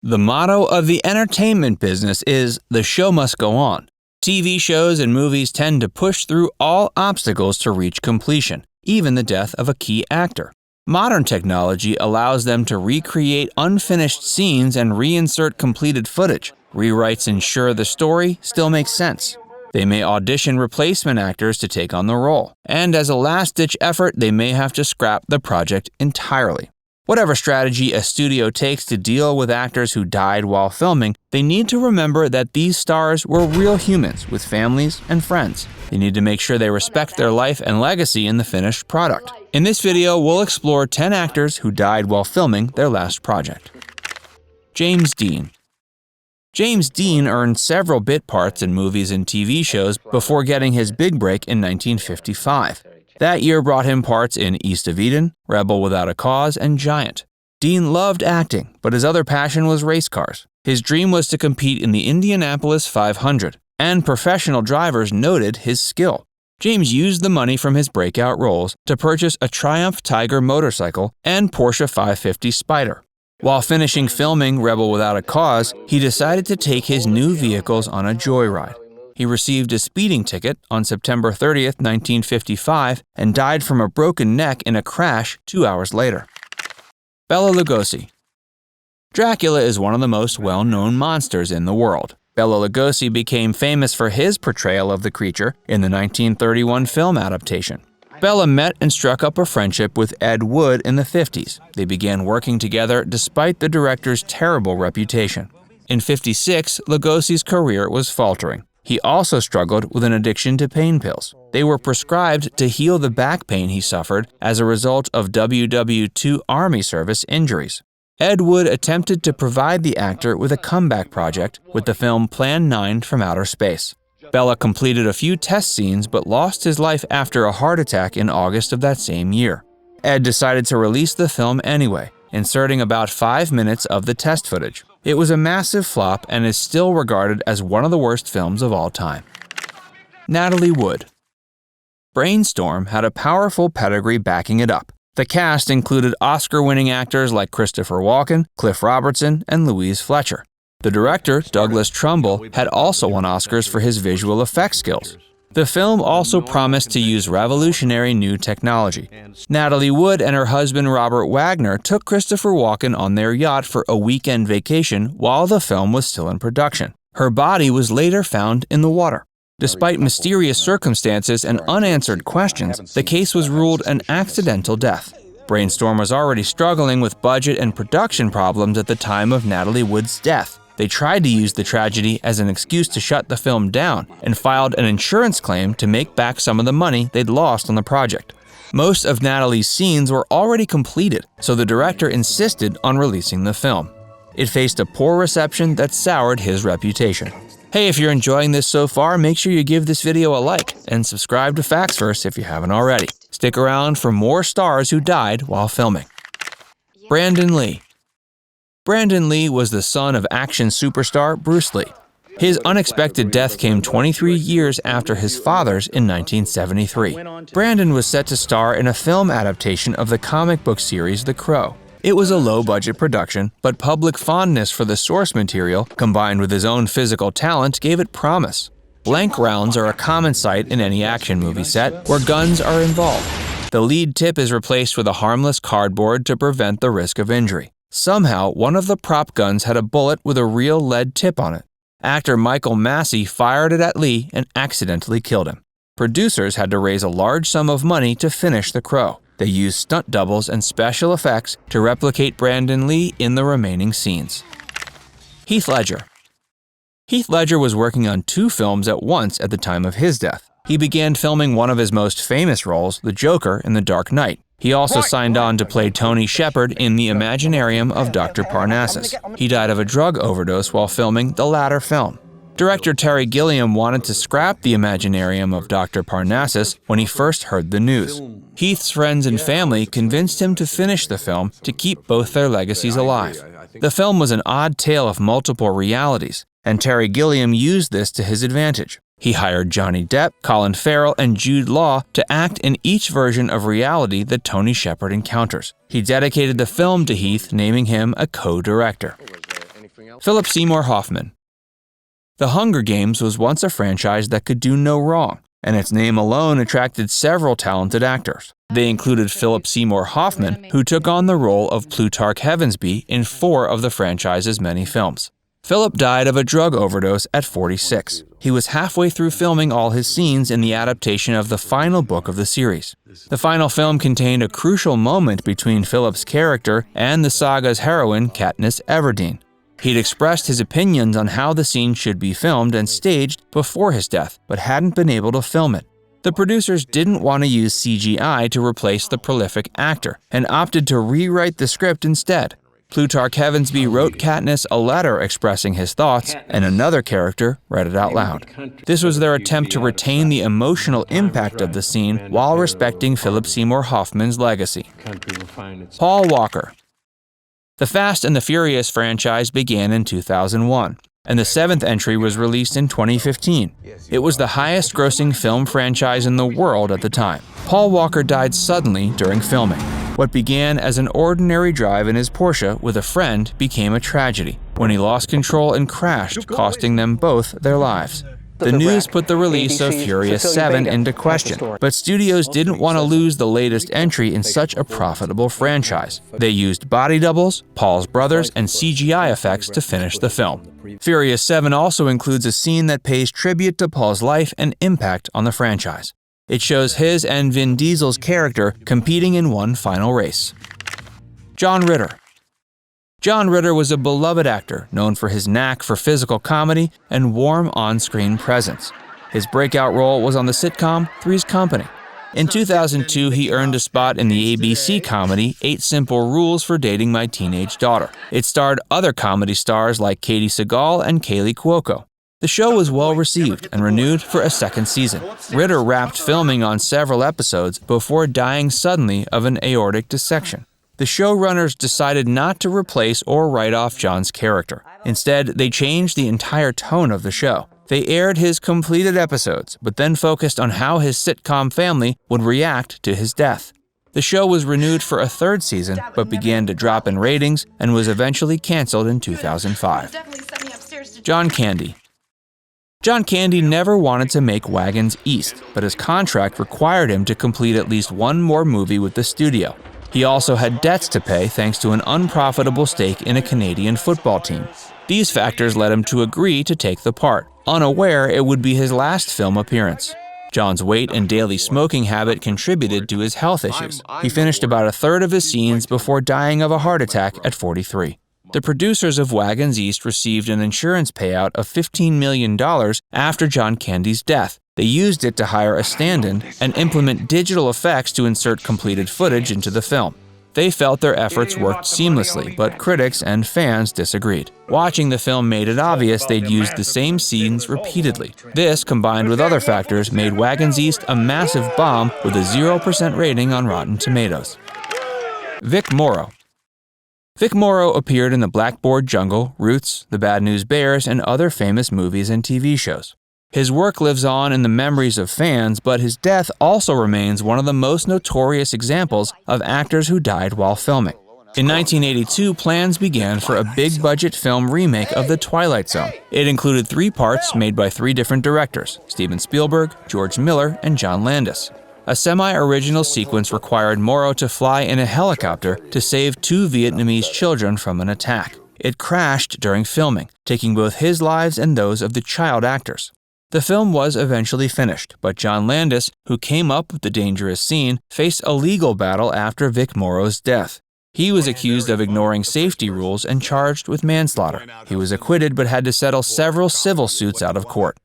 The motto of the entertainment business is, "The show must go on." TV shows and movies tend to push through all obstacles to reach completion, even the death of a key actor. Modern technology allows them to recreate unfinished scenes and reinsert completed footage. Rewrites ensure the story still makes sense. They may audition replacement actors to take on the role, and as a last-ditch effort, they may have to scrap the project entirely. Whatever strategy a studio takes to deal with actors who died while filming, they need to remember that these stars were real humans with families and friends. They need to make sure they respect their life and legacy in the finished product. In this video, we'll explore 10 actors who died while filming their last project. James Dean. James Dean earned several bit parts in movies and TV shows before getting his big break in 1955. That year brought him parts in East of Eden, Rebel Without a Cause, and Giant. Dean loved acting, but his other passion was race cars. His dream was to compete in the Indianapolis 500, and professional drivers noted his skill. James used the money from his breakout roles to purchase a Triumph Tiger motorcycle and Porsche 550 Spyder. While finishing filming Rebel Without a Cause, he decided to take his new vehicles on a joyride. He received a speeding ticket on September 30th, 1955, and died from a broken neck in a crash 2 hours later. Bela Lugosi. Dracula is one of the most well-known monsters in the world. Bela Lugosi became famous for his portrayal of the creature in the 1931 film adaptation. Bela met and struck up a friendship with Ed Wood in the 50s. They began working together despite the director's terrible reputation. In '56, Lugosi's career was faltering. He also struggled with an addiction to pain pills. They were prescribed to heal the back pain he suffered as a result of WW II Army service injuries. Ed Wood attempted to provide the actor with a comeback project with the film Plan 9 from Outer Space. Bela completed a few test scenes but lost his life after a heart attack in August of that same year. Ed decided to release the film anyway, inserting about 5 minutes of the test footage. It was a massive flop and is still regarded as one of the worst films of all time. Natalie Wood. Brainstorm had a powerful pedigree backing it up. The cast included Oscar-winning actors like Christopher Walken, Cliff Robertson, and Louise Fletcher. The director, Douglas Trumbull, had also won Oscars for his visual effects skills. The film also promised to use revolutionary new technology. Natalie Wood and her husband Robert Wagner took Christopher Walken on their yacht for a weekend vacation while the film was still in production. Her body was later found in the water. Despite mysterious circumstances and unanswered questions, the case was ruled an accidental death. Brainstorm was already struggling with budget and production problems at the time of Natalie Wood's death. They tried to use the tragedy as an excuse to shut the film down and filed an insurance claim to make back some of the money they'd lost on the project. Most of Natalie's scenes were already completed, so the director insisted on releasing the film. It faced a poor reception that soured his reputation. Hey, if you're enjoying this so far, make sure you give this video a like and subscribe to Facts First if you haven't already. Stick around for more stars who died while filming. Brandon Lee. Brandon Lee was the son of action superstar Bruce Lee. His unexpected death came 23 years after his father's in 1973. Brandon was set to star in a film adaptation of the comic book series The Crow. It was a low-budget production, but public fondness for the source material, combined with his own physical talent, gave it promise. Blank rounds are a common sight in any action movie set where guns are involved. The lead tip is replaced with a harmless cardboard to prevent the risk of injury. Somehow, one of the prop guns had a bullet with a real lead tip on it. Actor Michael Massey fired it at Lee and accidentally killed him. Producers had to raise a large sum of money to finish The Crow. They used stunt doubles and special effects to replicate Brandon Lee in the remaining scenes. Heath Ledger. Heath Ledger was working on 2 films at once at the time of his death. He began filming one of his most famous roles, the Joker in The Dark Knight. He also signed on to play Tony Shepard in the Imaginarium of Dr. Parnassus. He died of a drug overdose while filming the latter film. Director Terry Gilliam wanted to scrap the Imaginarium of Dr. Parnassus when he first heard the news. Heath's friends and family convinced him to finish the film to keep both their legacies alive. The film was an odd tale of multiple realities, and Terry Gilliam used this to his advantage. He hired Johnny Depp, Colin Farrell, and Jude Law to act in each version of reality that Tony Shepard encounters. He dedicated the film to Heath, naming him a co-director. Phillip Seymour Hoffman. The Hunger Games was once a franchise that could do no wrong, and its name alone attracted several talented actors. They included Phillip Seymour Hoffman, who took on the role of Plutarch Heavensbee in 4 of the franchise's many films. Phillip died of a drug overdose at 46. He was halfway through filming all his scenes in the adaptation of the final book of the series. The final film contained a crucial moment between Phillip's character and the saga's heroine, Katniss Everdeen. He'd expressed his opinions on how the scene should be filmed and staged before his death, but hadn't been able to film it. The producers didn't want to use CGI to replace the prolific actor, and opted to rewrite the script instead. Plutarch Heavensbee wrote Katniss a letter expressing his thoughts, and another character read it out loud. This was their attempt to retain the emotional impact of the scene while respecting Phillip Seymour Hoffman's legacy. Paul Walker. The Fast and the Furious franchise began in 2001, and the 7th entry was released in 2015. It was the highest-grossing film franchise in the world at the time. Paul Walker died suddenly during filming. What began as an ordinary drive in his Porsche with a friend became a tragedy when he lost control and crashed, costing them both their lives. The news put the release of Furious 7 into question, but studios didn't want to lose the latest entry in such a profitable franchise. They used body doubles, Paul's brothers, and CGI effects to finish the film. Furious 7 also includes a scene that pays tribute to Paul's life and impact on the franchise. It shows his and Vin Diesel's character competing in one final race. John Ritter. John Ritter was a beloved actor known for his knack for physical comedy and warm on-screen presence. His breakout role was on the sitcom Three's Company. In 2002, he earned a spot in the ABC comedy 8 Simple Rules for Dating My Teenage Daughter. It starred other comedy stars like Katie Sagal and Kaylee Cuoco. The show was well received and renewed for a 2nd season. Ritter wrapped filming on several episodes before dying suddenly of an aortic dissection. The showrunners decided not to replace or write off John's character. Instead, they changed the entire tone of the show. They aired his completed episodes, but then focused on how his sitcom family would react to his death. The show was renewed for a 3rd season, but began to drop in ratings and was eventually canceled in 2005. John Candy. John Candy never wanted to make Wagons East, but his contract required him to complete at least one more movie with the studio. He also had debts to pay thanks to an unprofitable stake in a Canadian football team. These factors led him to agree to take the part, unaware it would be his last film appearance. John's weight and daily smoking habit contributed to his health issues. He finished about a third of his scenes before dying of a heart attack at 43. The producers of Wagons East received an insurance payout of $15 million after John Candy's death. They used it to hire a stand-in and implement digital effects to insert completed footage into the film. They felt their efforts worked seamlessly, but critics and fans disagreed. Watching the film made it obvious they'd used the same scenes repeatedly. This, combined with other factors, made Wagons East a massive bomb with a 0% rating on Rotten Tomatoes. Vic Morrow. Vic Morrow appeared in The Blackboard Jungle, Roots, The Bad News Bears, and other famous movies and TV shows. His work lives on in the memories of fans, but his death also remains one of the most notorious examples of actors who died while filming. In 1982, plans began for a big-budget film remake of The Twilight Zone. It included 3 parts made by 3 different directors, Steven Spielberg, George Miller, and John Landis. A semi-original sequence required Morrow to fly in a helicopter to save 2 Vietnamese children from an attack. It crashed during filming, taking both his lives and those of the child actors. The film was eventually finished, but John Landis, who came up with the dangerous scene, faced a legal battle after Vic Morrow's death. He was accused of ignoring safety rules and charged with manslaughter. He was acquitted but had to settle several civil suits out of court.